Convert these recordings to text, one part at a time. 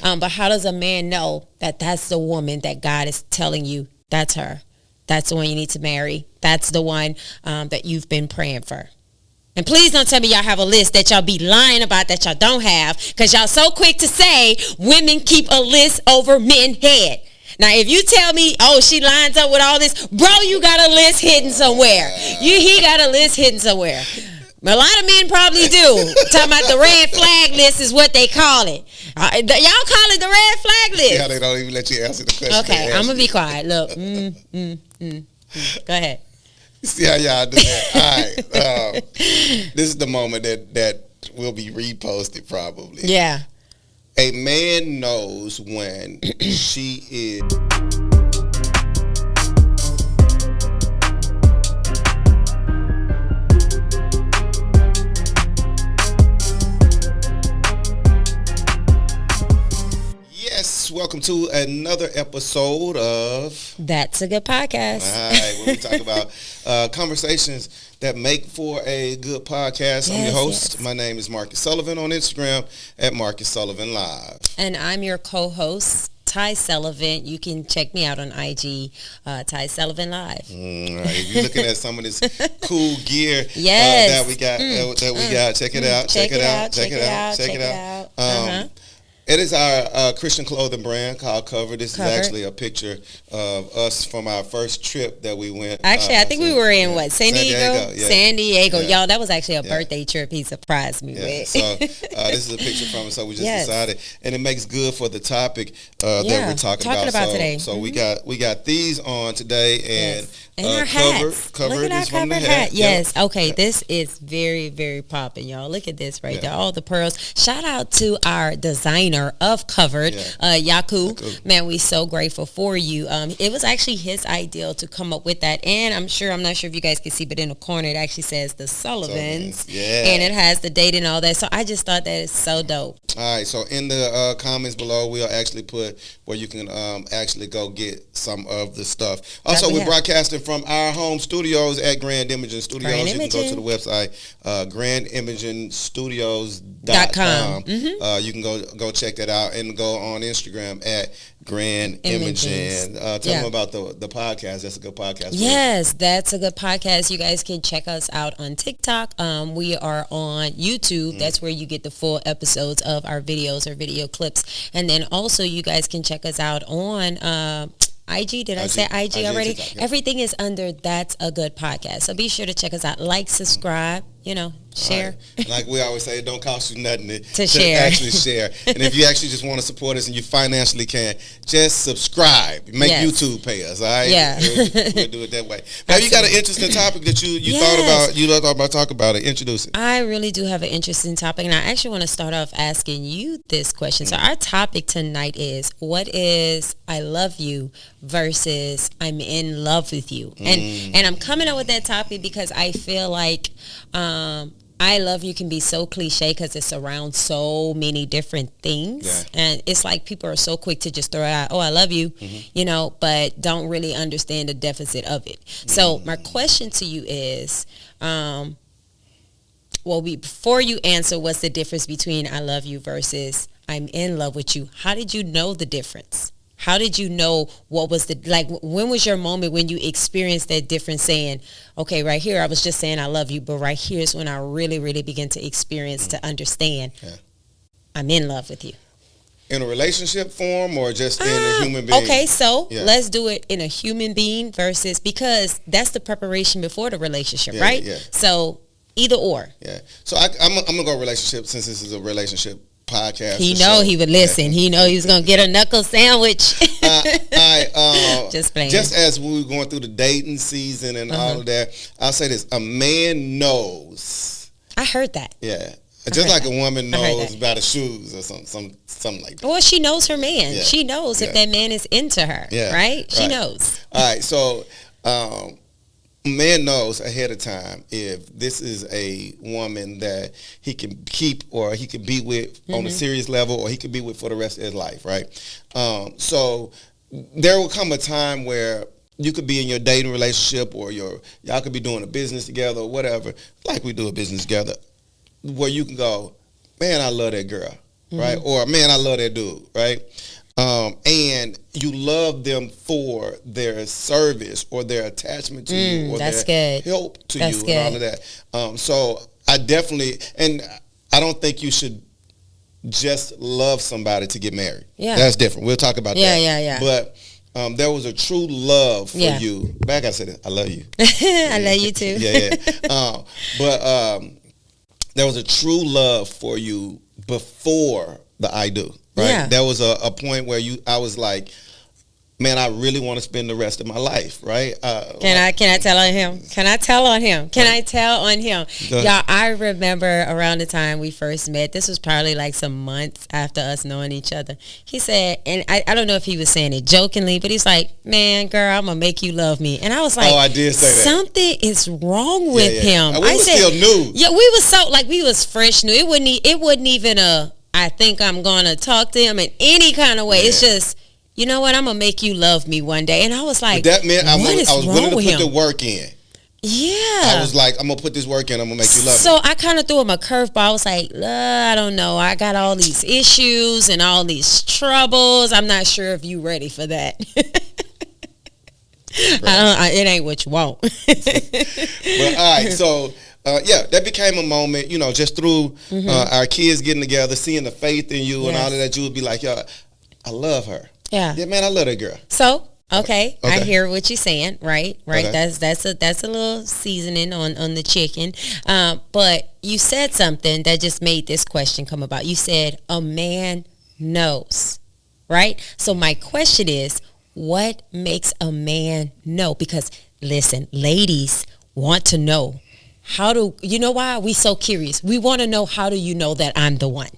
But how does a man know that that's the woman that God is telling you that's her? That's the one you need to marry. That's the one that you've been praying for. And please don't tell me y'all have a list that y'all be lying about that y'all don't have, because y'all so quick to say women keep a list over men head. Now, if you tell me, oh, she lines up with all this, bro, you got a list hidden somewhere. He got a list hidden somewhere. A lot of men probably do. Talking about the red flag list is what they call it. Y'all call it the red flag list. Yeah, they don't even let you answer the question. Okay, I'm going to be quiet. Look. Go ahead. See how y'all do that. All right. This is the moment that will be reposted probably. Yeah. A man knows when she is... Welcome to another episode of That's a Good Podcast. All right, where we talk about conversations that make for a good podcast. I'm your host. My name is Marcus Sullivan on Instagram at Marcus Sullivan Live. And I'm your co-host, Ty Sullivan. You can check me out on IG, Ty Sullivan Live. All right, if you're looking at some of this cool gear yes. That we got, check it out. Check it out. It is our Christian clothing brand called Covered. This is actually a picture of us from our first trip that we went. Actually, I think we were in, San Diego? Yeah. San Diego. Yeah. Y'all, that was actually a birthday trip he surprised me with. So this is a picture from it, so we just decided. And it makes good for the topic that we're talking about today. So we got these on today, and our hats. Covered Look at our is from covered the hat. Yes. Yep. Okay. This is very, very popping, y'all. Look at this right there. All the pearls. Shout out to our designer of Covered, Yaku. Man, we so grateful for you. It was actually his idea to come up with that. And I'm not sure if you guys can see, but in the corner it actually says the Sullivans. Yeah. And it has the date and all that. So I just thought that is so dope. All right, so in the comments below, we'll actually put where you can actually go get some of the stuff. Also, we're broadcasting from our home studios at Grand Imaging Studios. You can go to the website, grandimagingstudios.com. You can go check that out and go on Instagram at Grand Imaging. Tell them about the podcast. That's a good podcast. Yes, that's a good podcast. You guys can check us out on TikTok. We are on YouTube. That's where you get the full episodes of our videos or video clips. And then also you guys can check us out on IG. Did I say IG already? TikTok, Everything is under That's a Good Podcast. So be sure to check us out. Like, subscribe, share. Right. Like we always say, it don't cost you nothing to share. Actually share. And if you actually just want to support us and you financially can, just subscribe. Make YouTube pay us, all right? Yeah. We'll do it that way. Now, you got an interesting topic that you thought about talk about it. Introduce it. I really do have an interesting topic, and I actually want to start off asking you this question. So our topic tonight is, what is I love you versus I'm in love with you? And I'm coming up with that topic because I feel like I love you can be so cliche because it's around so many different things. And it's like people are so quick to just throw out, oh, I love you, but don't really understand the deficit of it. So my question to you is, before you answer what's the difference between I love you versus I'm in love with you, how did you know the difference? How did you know what was when was your moment when you experienced that difference saying, okay, right here, I was just saying I love you, but right here is when I really, really begin to experience, to understand I'm in love with you. In a relationship form or just in a human being? Okay, so let's do it in a human being because that's the preparation before the relationship, right? Yeah. So either or. Yeah. So I'm going to go relationship since this is a relationship podcast. He would listen. He know he was gonna get a knuckle sandwich. Just playing. Just as we were going through the dating season and all of that, I'll say this: a man knows. I heard that. Yeah. Just like a woman knows about her shoes or something like that. Well, she knows her man. Yeah. She knows if that man is into her. Yeah. Right? She knows. All right. So, man knows ahead of time if this is a woman that he can keep or he can be with on a serious level or he can be with for the rest of his life, right? So there will come a time where you could be in your dating relationship or y'all could be doing a business together or whatever, like we do a business together, where you can go, man, I love that girl. right? Or man, I love that dude, right? And you love them for their service or their attachment to you or that's their good. help to That's you good. and all of that. So I definitely, and I don't think you should just love somebody to get married. Yeah. That's different. We'll talk about that. Yeah. But there was a true love for Yeah. you. Back I said it, I love you. I love you too. Yeah. But there was a true love for you before the I do. Right. Yeah. There was a point where I was like, man, I really want to spend the rest of my life, right? Can I tell on him? Can I tell on him? Can I tell on him? Y'all, I remember around the time we first met, this was probably like some months after us knowing each other. He said, and I don't know if he was saying it jokingly, but he's like, man, girl, I'm going to make you love me. And I was like, oh, I did say that. Something is wrong with him. We was still new. Yeah, we was so, like, we was fresh new. It wasn't even I think I'm going to talk to him in any kind of way. It's just, you know what? I'm going to make you love me one day. And I was like, but that meant I what was is willing wrong to with put him? the work in. Yeah. I was like, I'm going to put this work in. I'm going to make you love me. So I kind of threw him a curveball. I was like, I don't know. I got all these issues and all these troubles. I'm not sure if you ready for that. It ain't what you want. But all right, so that became a moment, just through our kids getting together, seeing the faith in you and all of that. You would be like, yo, I love her. Yeah, man, I love that girl. So okay, I hear what you're saying. Right. Okay. That's a little seasoning on the chicken. But you said something that just made this question come about. You said a man knows, right? So my question is, what makes a man know? Because listen, ladies want to know you know why we so curious? We want to know, how do you know that I'm the one?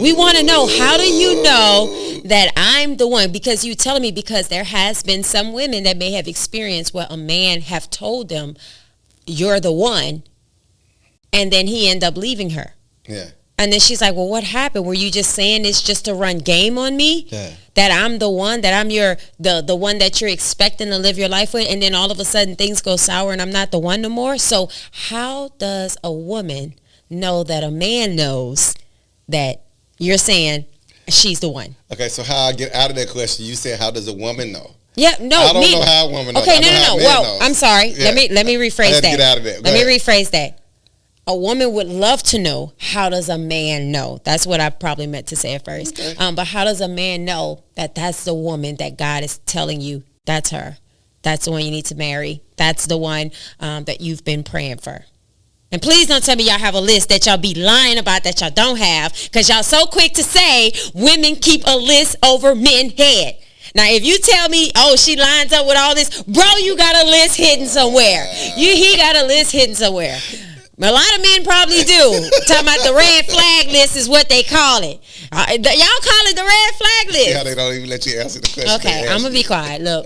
We want to know, how do you know that I'm the one? Because you telling me, because there has been some women that may have experienced where a man have told them, you're the one, and then he end up leaving her. Yeah. And then she's like, well, what happened? Were you just saying this just to run game on me? Yeah. That I'm the one, that I'm the one that you're expecting to live your life with, and then all of a sudden things go sour and I'm not the one no more? So how does a woman know that a man knows that you're saying she's the one? Okay, so how I get out of that question, you said, how does a woman know? Yeah, no. I don't know how a woman knows. Okay, I know how no. a man Well, knows. I'm sorry. Yeah. Let me rephrase I had to that. get out of that. Let me rephrase that. A woman would love to know, how does a man know? That's what I probably meant to say at first. Okay. But how does a man know that that's the woman that God is telling you, that's her? That's the one you need to marry. That's the one that you've been praying for. And please don't tell me y'all have a list that y'all be lying about that y'all don't have, because y'all so quick to say women keep a list over men head. Now, if you tell me, oh, she lines up with all this, bro, you got a list hidden somewhere. He got a list hidden somewhere. A lot of men probably do. Talking about the red flag list is what they call it. Y'all call it the red flag list. Yeah, they don't even let you answer the question. Okay, I'm going to be quiet. Look.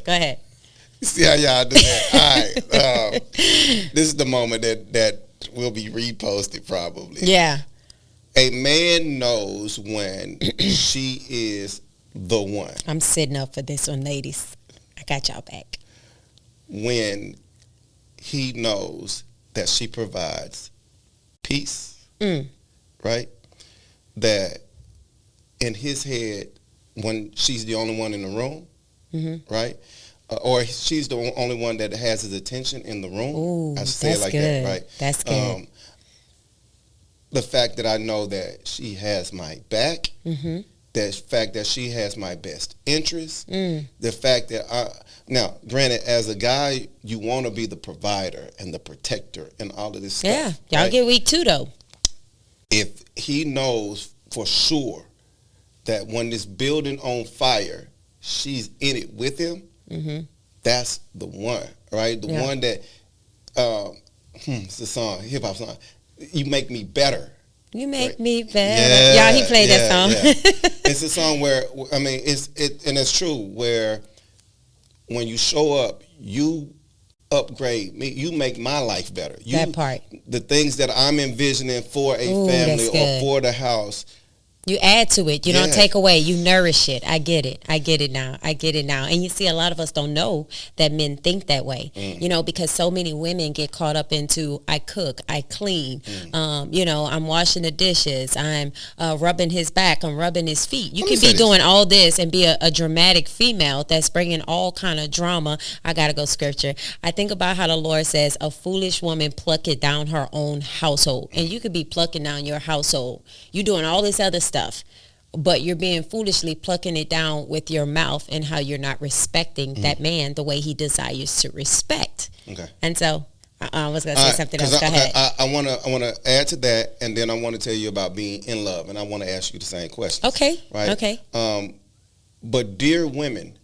Go ahead. See how y'all do that. All right. This is the moment that will be reposted probably. Yeah. A man knows when she is the one. I'm sitting up for this one, ladies. I got y'all back. When he knows that she provides peace, right? That in his head, when she's the only one in the room, right? Or she's the only one that has his attention in the room. Ooh, I should say it like good. that, right? That's good. The fact that I know that she has my back, the fact that she has my best interest, the fact that now, granted, as a guy, you want to be the provider and the protector and all of this stuff. Yeah, y'all right? get weak too, though. If he knows for sure that when this building on fire, she's in it with him, that's the one, right? The one that, it's a song, hip hop song. You make me better. You make right? me better. Y'all, he played that song. Yeah. It's a song where, I mean, and it's true, where when you show up, you upgrade me. You make my life better. That part. The things that I'm envisioning for a Ooh, family that's or good. for the house, You add to it. You don't Yeah. take away. You nourish it. I get it. I get it now. I get it now. And you see, a lot of us don't know that men think that way. You know, because so many women get caught up into, I cook, I clean. You know, I'm washing the dishes. I'm rubbing his back. I'm rubbing his feet. You Let me can say be this. doing all this and be a dramatic female that's bringing all kind of drama. I got to go scripture. I think about how the Lord says, a foolish woman plucketh down her own household. And you could be plucking down your household. You doing all this other stuff, but you're being foolishly plucking it down with your mouth, and how you're not respecting that man the way he desires to respect. Okay. And so I was going to say All right, something 'cause else. Go ahead. I want to add to that, and then I want to tell you about being in love, and I want to ask you the same question. Okay. Right. Okay. But dear women,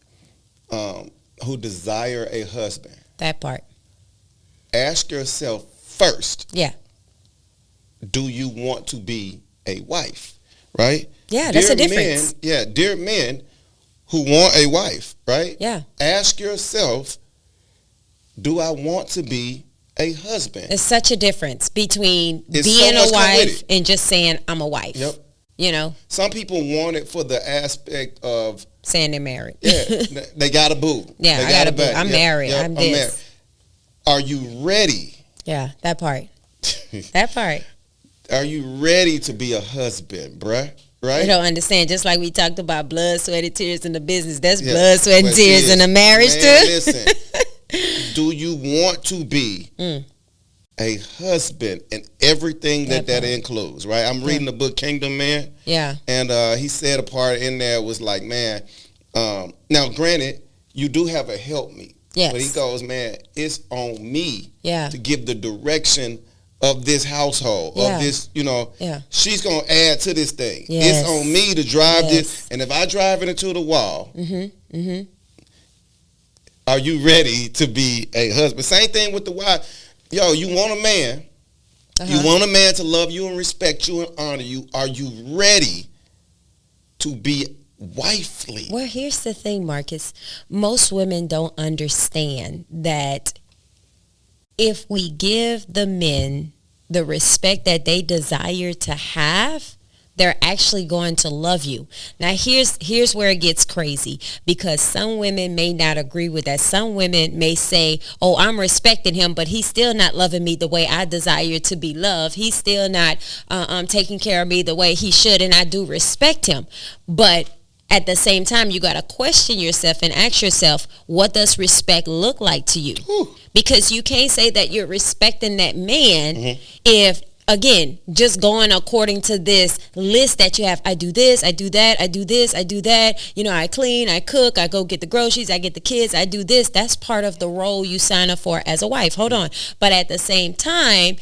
who desire a husband, That part. ask yourself first: Yeah. do you want to be a wife? Right. Yeah, that's dear a difference. Men, dear men who want a wife. Right. Yeah. Ask yourself: do I want to be a husband? It's such a difference between It's being so much a come with wife it. and just saying I'm a wife. Yep. You know, Some people want it for the aspect of, saying they're married. yeah, they got a boo. Yeah, They I got a a boo. back. I'm Yep, married. yep, I'm this. married. Are you ready? Yeah, that part. That part. Are you ready to be a husband, bruh? Right? You don't understand. Just like we talked about blood, sweat, and tears in the business, that's Yeah. blood, sweat, and But tears in the marriage man, too. Listen, do you want to be Mm. a husband and everything that That part. includes? Right? I'm reading the book Kingdom Man, Yeah. and he said a part in there was like, man. Now, granted, you do have a helpmeet. Yes. But he goes, man, it's on me Yeah. to give the direction of this household, Yeah. of this, Yeah. she's going to add to this thing. Yes. It's on me to drive Yes. this. And if I drive it into the wall, Mm-hmm. are you ready to be a husband? Same thing with the wife. Yo, you want a man. You want a man to love you and respect you and honor you. Are you ready to be wifely? Well, here's the thing, Marcus. Most women don't understand that if we give the men the respect that they desire to have, they're actually going to love you. Now, here's where it gets crazy, because some women may not agree with that. Some women may say, oh, I'm respecting him, but he's still not loving me the way I desire to be loved. He's still not taking care of me the way he should, and I do respect him. But at the same time, you got to question yourself and ask yourself, what does respect look like to you? Whew. Because you can't say that you're respecting that man if, again, just going according to this list that you have. I do this, I do that, I do this, I do that. You know, I clean, I cook, I go get the groceries, I get the kids, I do this. That's part of the role you sign up for as a wife. Hold on. But at the same time,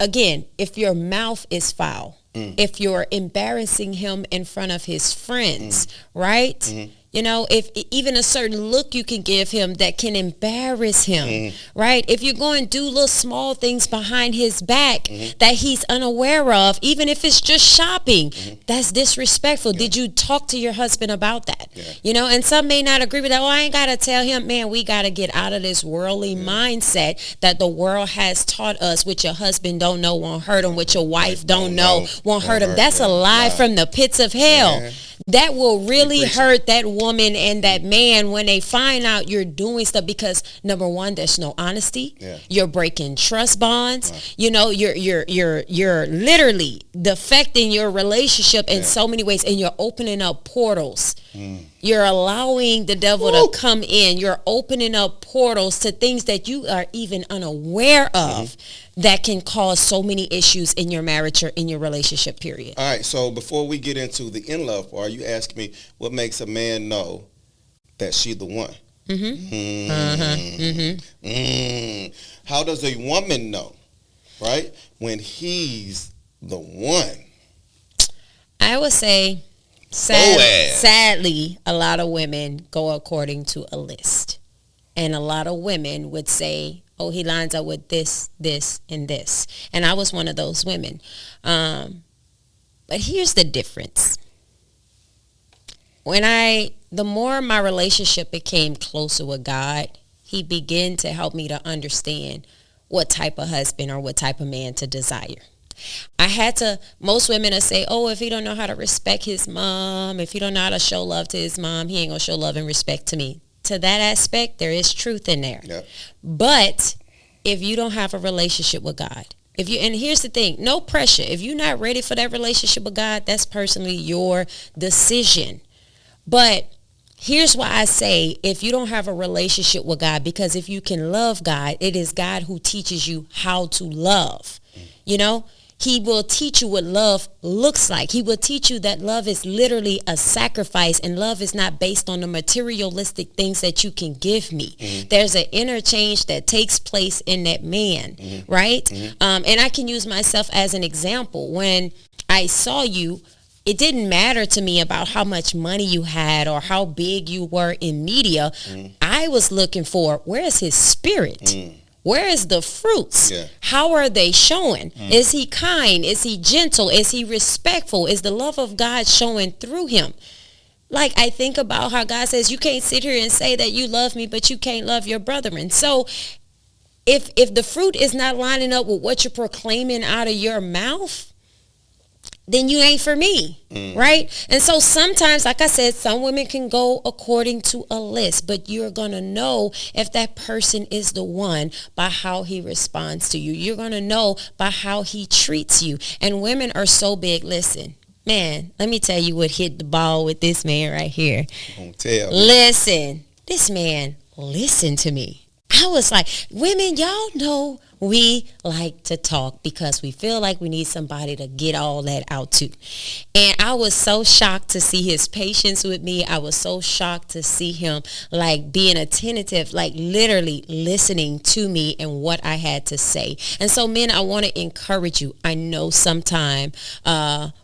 again, if your mouth is foul, if you're embarrassing him in front of his friends, right? You know, if even a certain look you can give him that can embarrass him, right? If you're going to do little small things behind his back that he's unaware of, even if it's just shopping, that's disrespectful. Did you talk to your husband about that? You know, and some may not agree with that. Oh, I ain't got to tell him, man, we got to get out of this worldly mindset that the world has taught us, which your husband don't know won't hurt him, which your wife don't know won't hurt him. That's a lie from the pits of hell. Man. That will really hurt that woman and that man when they find out you're doing stuff, because number one, there's no honesty. You're breaking trust bonds. You know, you're literally defecting your relationship in so many ways, and you're opening up portals. You're allowing the devil to come in. You're opening up portals to things that you are even unaware of that can cause so many issues in your marriage or in your relationship, period. All right, so before we get into the in love part, you asked me what makes a man know that she's the one. How does a woman know, right, when he's the one? I would say, sadly, a lot of women go according to a list. And a lot of women would say, oh, he lines up with this, this, and this. And I was one of those women. But here's the difference. The more my relationship became closer with God, he began to help me to understand what type of husband or what type of man to desire. Most women will say, oh, if he don't know how to respect his mom, if he don't know how to show love to his mom, he ain't going to show love and respect to me. To that aspect, there is truth in there. Yep. But if you don't have a relationship with God, and here's the thing, no pressure. If you're not ready for that relationship with God, that's personally your decision. But here's why I say if you don't have a relationship with God, because if you can love God, it is God who teaches you how to love. You know, he will teach you what love looks like. He will teach you that love is literally a sacrifice, and love is not based on the materialistic things that you can give me. Mm-hmm. There's an interchange that takes place in that man, right? And I can use myself as an example. When I saw you, it didn't matter to me about how much money you had or how big you were in media. I was looking for, where is his spirit? Where is the fruits? Yeah. How are they showing? Is he kind? Is he gentle? Is he respectful? Is the love of God showing through him? Like, I think about how God says, you can't sit here and say that you love me, but you can't love your brethren. So if the fruit is not lining up with what you're proclaiming out of your mouth, then you ain't for me, right? And so sometimes, like I said, some women can go according to a list, but you're going to know if that person is the one by how he responds to you. You're going to know by how he treats you. And women are so big. Listen, man, let me tell you what hit the ball with this man right here. Listen, this man listened to me. I was like, women, y'all know we like to talk because we feel like we need somebody to get all that out to. And I was so shocked to see his patience with me. I was so shocked to see him like being attentive, like literally listening to me and what I had to say. And so, men, I want to encourage you. I know sometime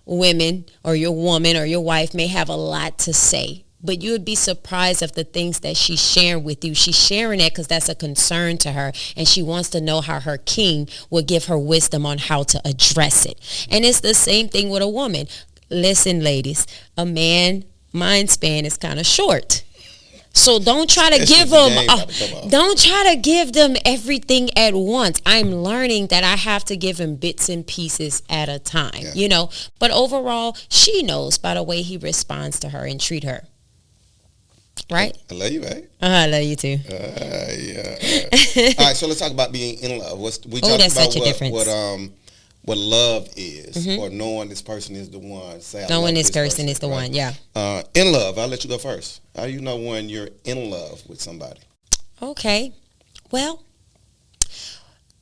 women or your woman or your wife may have a lot to say, but you would be surprised of the things that she's sharing with you. She's sharing it because that's a concern to her, and she wants to know how her king will give her wisdom on how to address it. And it's the same thing with a woman. Listen, ladies, a man mind span is kind of short. So don't try to give them everything at once. I'm learning that I have to give him bits and pieces at a time, you know. But overall, she knows by the way he responds to her and treat her. Right? I love you, right? I love you too. Yeah. All right, so let's talk about being in love. We talked about what love is, or knowing this person is the one. Knowing this person is the one, yeah. In love, I'll let you go first. How do you know when you're in love with somebody? Okay. Well,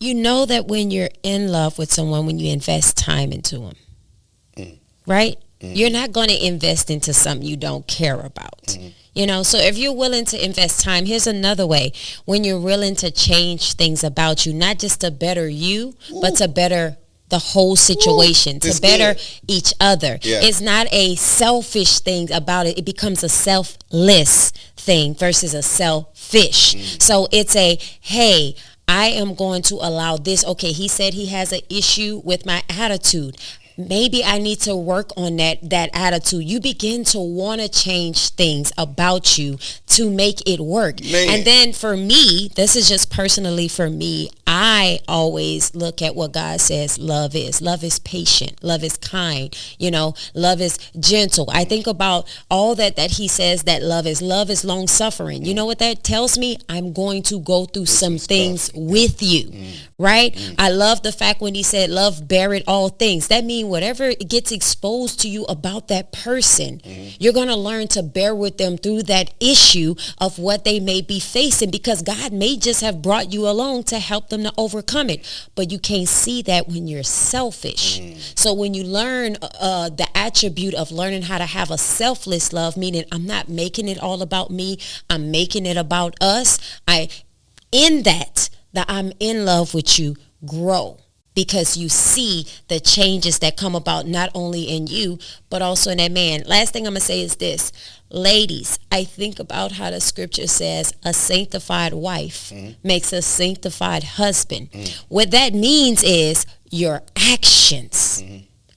you know that when you're in love with someone, when you invest time into them, right? You're not going to invest into something you don't care about. You know, so if you're willing to invest time, here's another way. When you're willing to change things about you, not just to better you, but to better the whole situation, to better each other. Yeah. It's not a selfish thing about it. It becomes a selfless thing versus a selfish. So it's a, hey, I am going to allow this. Okay, he said he has an issue with my attitude. Maybe I need to work on that attitude. You begin to want to change things about you to make it work. Man. And then for me, this is just personally for me, I always look at what God says love is. Love is patient. Love is kind. You know, love is gentle. I think about all that he says that love is. Love is long suffering. You know what that tells me? I'm going to go through some things with you, right? I love the fact when he said love beareth all things. That means whatever gets exposed to you about that person, you're going to learn to bear with them through that issue of what they may be facing, because God may just have brought you along to help them to overcome it, but you can't see that when you're selfish. So when you learn the attribute of learning how to have a selfless love, meaning I'm not making it all about me, I'm making it about us, that I'm in love with you, grow. Because you see the changes that come about not only in you, but also in that man. Last thing I'm going to say is this. Ladies, I think about how the scripture says a sanctified wife makes a sanctified husband. What that means is your actions,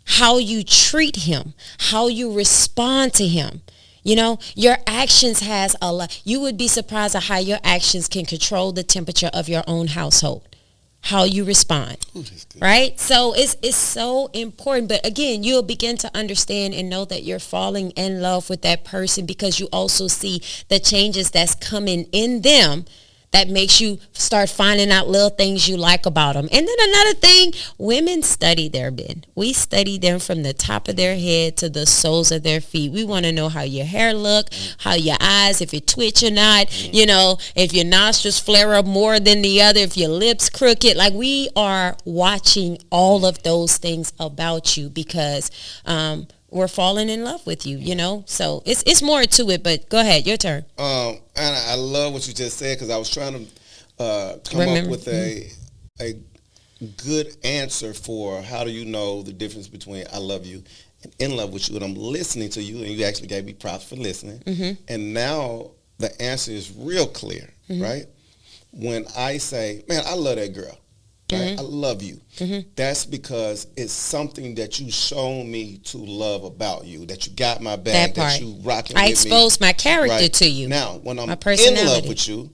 how you treat him, how you respond to him. You know, your actions has a lot. You would be surprised at how your actions can control the temperature of your own household. how you respond. Ooh, that's good. Right? So it's so important. But again, you'll begin to understand and know that you're falling in love with that person because you also see the changes that's coming in them that makes you start finding out little things you like about them. And then another thing, women study their men. We study them from the top of their head to the soles of their feet. We want to know how your hair look, how your eyes, if you twitch or not, you know, if your nostrils flare up more than the other, if your lips crooked. Like, we are watching all of those things about you because we're falling in love with you, you know? So it's more to it, but go ahead, your turn. And I love what you just said because I was trying to come up with a good answer for how do you know the difference between I love you and in love with you. And I'm listening to you, and you actually gave me props for listening. And now the answer is real clear, right? When I say, man, I love that girl. Right? I love you. That's because it's something that you shown me to love about you, that you got my back, that you rocking with me. I exposed my character to you. Now, when I'm in love with you,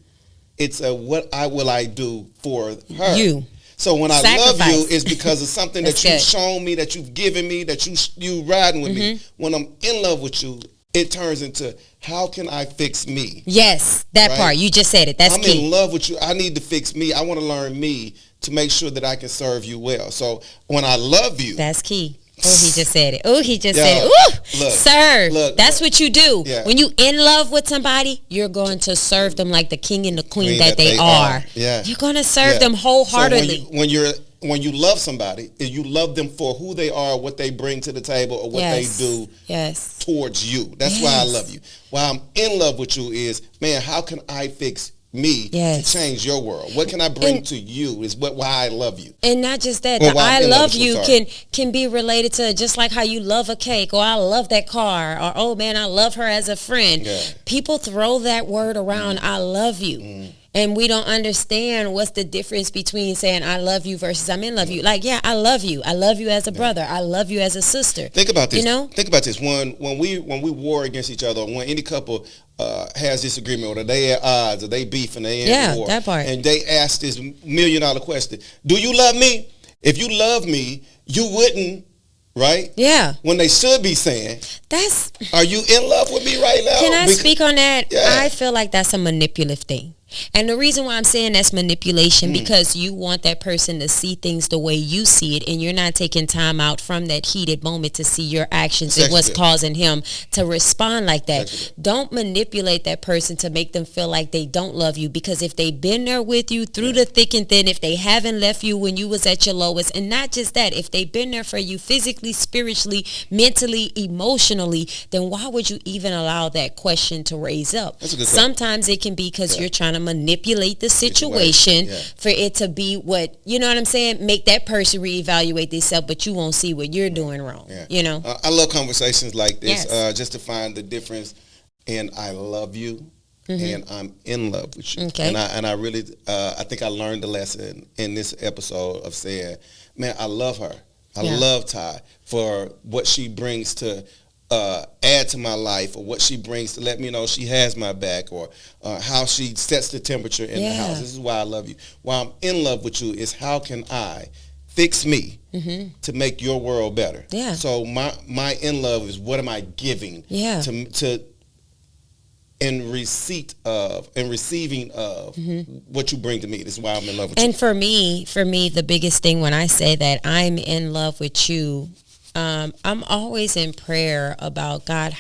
it's what will I do for her. You. So when I love you, it's because of something that you've shown me, that you've given me, that you riding with me. When I'm in love with you, it turns into how can I fix me? Yes, that part. You just said it. That's key. I'm in love with you. I need to fix me. I want to learn me to make sure that I can serve you well. So when I love you. That's key. Oh, he just said it. Oh, he just said it. Ooh, serve. That's what you do. Yeah. When you in love with somebody, you're going to serve them like the king and the queen that they are. Yeah. You're going to serve them wholeheartedly. So when you love somebody, you love them for who they are, what they bring to the table, or what they do towards you. That's why I love you. Why I'm in love with you is, man, how can I fix me to change your world? What can I bring to you is why I love you. And not just that, the I love you can be related to just like how you love a cake, or I love that car, or oh man, I love her as a friend. Yeah. People throw that word around, I love you. And we don't understand what's the difference between saying I love you versus I'm in love you. Like, yeah, I love you. I love you as a brother. I love you as a sister. Think about this. You know? Think about this. When we war against each other, when any couple has disagreement, or they at odds, or they beef and they in war, that part. And they ask this $1 million question: do you love me? If you love me, you wouldn't. Right? Yeah. When they should be saying, are you in love with me right now? Can I speak on that? Yeah. I feel like that's a manipulative thing. And the reason why I'm saying that's manipulation, because you want that person to see things the way you see it, and you're not taking time out from that heated moment to see your actions and what's causing him to respond like that. Don't manipulate that person to make them feel like they don't love you, because if they've been there with you through the thick and thin, if they haven't left you when you was at your lowest, and not just that, if they've been there for you physically, spiritually, mentally, emotionally, then why would you even allow that question to raise up? Sometimes it can be because you're trying to manipulate the situation for it to be what, you know what I'm saying, make that person reevaluate themselves, but you won't see what you're doing wrong. You know, I love conversations like this, just to find the difference in I love you and I'm in love with you. And I really I think I learned the lesson in this episode of saying, man, I love her. I love Ty for what she brings to add to my life, or what she brings to let me know she has my back, or how she sets the temperature in the house. This is why I love you. Why I'm in love with you is how can I fix me to make your world better. So my in love is what am I giving to in receipt of and receiving of what you bring to me. This is why I'm in love with you. And for me, the biggest thing when I say that I'm in love with you, I'm always in prayer about, God,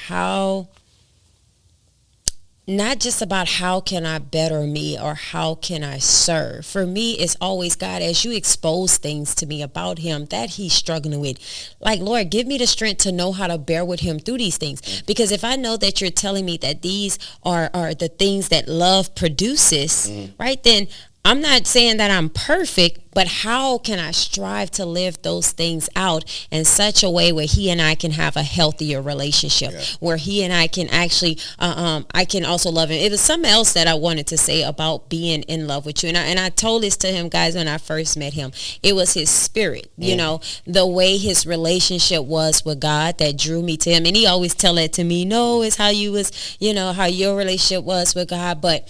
not just about how can I better me or how can I serve. For me, it's always, God, as you expose things to me about him that he's struggling with, like, Lord, give me the strength to know how to bear with him through these things. Because if I know that you're telling me that these are the things that love produces, right, then I'm not saying that I'm perfect, but how can I strive to live those things out in such a way where he and I can have a healthier relationship, where he and I can actually, I can also love him. It was something else that I wanted to say about being in love with you. And I told this to him, guys, when I first met him. It was his spirit, you know, the way his relationship was with God that drew me to him. And he always tell it to me, no, it's how you was, you know, how your relationship was with God. But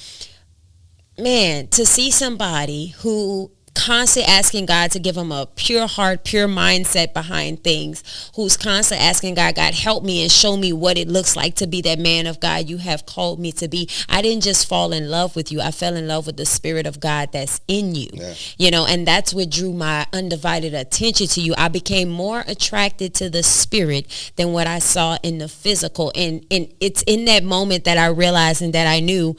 man, to see somebody who constantly asking God to give him a pure heart, pure mindset behind things, who's constantly asking God, God, help me and show me what it looks like to be that man of God you have called me to be. I didn't just fall in love with you. I fell in love with the Spirit of God that's in you, and that's what drew my undivided attention to you. I became more attracted to the Spirit than what I saw in the physical. And it's in that moment that I realized and that I knew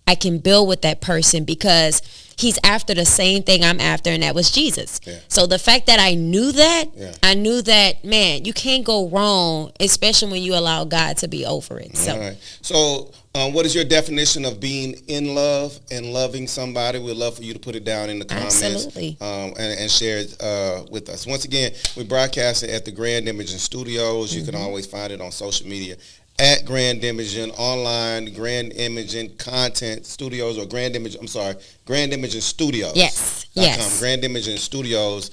I can build with that person, because he's after the same thing I'm after, and that was Jesus. So the fact that I knew that, I knew that, man, you can't go wrong, especially when you allow God to be over it. So, all right. So what is your definition of being in love and loving somebody? We'd love for you to put it down in the comments. Absolutely. And share it with us. Once again, we broadcasted at the Grand Imaging Studios. You can always find it on social media at Grand Imaging, online, Grand Imaging Content Studios, or Grand Imaging Studios. Yes. Grand Imaging Studios.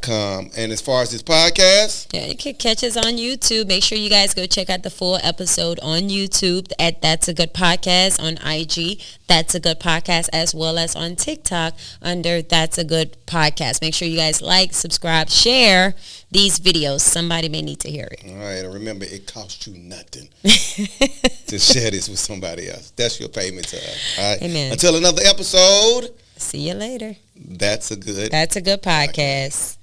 .com. And as far as this podcast, you can catch us on YouTube. Make sure you guys go check out the full episode on YouTube at That's a Good Podcast, on IG That's a Good Podcast, as well as on TikTok under That's a Good Podcast. Make sure you guys like, subscribe, share these videos. Somebody may need to hear it. All right, and remember, it costs you nothing to share this with somebody else. That's your payment to us. All right. Amen. Until another episode. See you later. That's a good podcast.